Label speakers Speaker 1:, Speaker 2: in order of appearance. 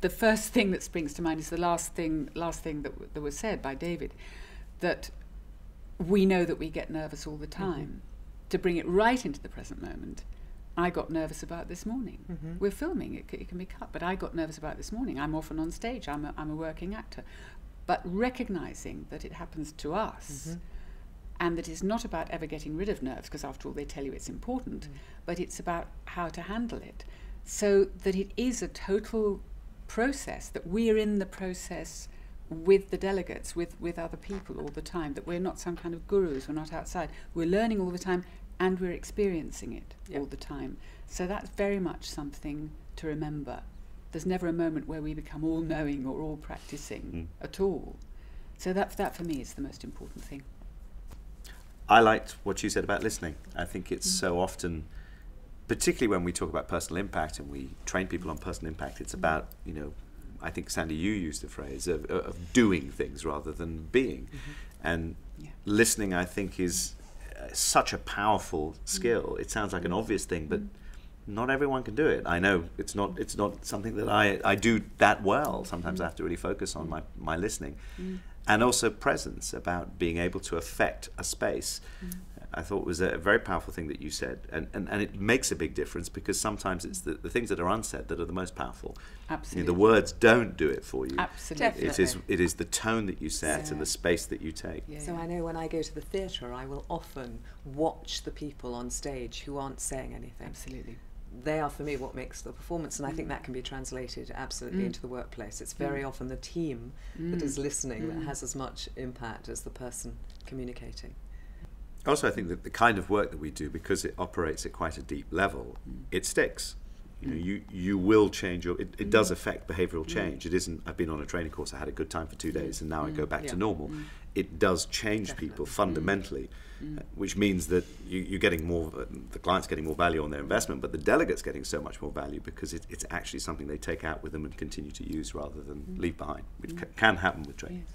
Speaker 1: the first thing that springs to mind is the last thing that was said by David, that we know that we get nervous all the time. To bring it right into the present moment, I got nervous about this morning. We're filming, it can be cut, but I got nervous about this morning. I'm often on stage, I'm a working actor. But recognising that it happens to us, and that it's not about ever getting rid of nerves, because after all they tell you it's important, but it's about how to handle it. So that it is a total process, that we're in the process with the delegates, with other people all the time, that we're not some kind of gurus, we're not outside. We're learning all the time and we're experiencing it all the time. So that's very much something to remember. There's never a moment where we become all-knowing or all-practicing at all. So that for me is the most important thing.
Speaker 2: I liked what you said about listening. I think it's so often, particularly when we talk about personal impact and we train people on personal impact, it's about, you know, I think, Sandy, you used the phrase of doing things rather than being. And listening, I think, is such a powerful skill. It sounds like an obvious thing, but not everyone can do it. I know it's not something that I do that well. Sometimes I have to really focus on my listening. And also presence, about being able to affect a space. I thought was a very powerful thing that you said, and it makes a big difference, because sometimes it's the things that are unsaid that are the most powerful.
Speaker 1: Absolutely.
Speaker 2: You know, the words don't do it for you.
Speaker 1: Absolutely.
Speaker 2: It is the tone that you set and the space that you take.
Speaker 3: So I know when I go to the theatre, I will often watch the people on stage who aren't saying anything.
Speaker 1: Absolutely.
Speaker 3: They are, for me, what makes the performance, and I think that can be translated absolutely into the workplace. It's very often the team that is listening that has as much impact as the person communicating.
Speaker 2: Also, I think that the kind of work that we do, because it operates at quite a deep level, it sticks. You know, you will change your. It does affect behavioural change. It isn't. I've been on a training course. I had a good time for 2 days, and now I go back to normal. It does change people fundamentally, which means that you're getting more. The client's getting more value on their investment, but the delegate's getting so much more value because it's actually something they take out with them and continue to use rather than leave behind, which can happen with training.
Speaker 1: Yes.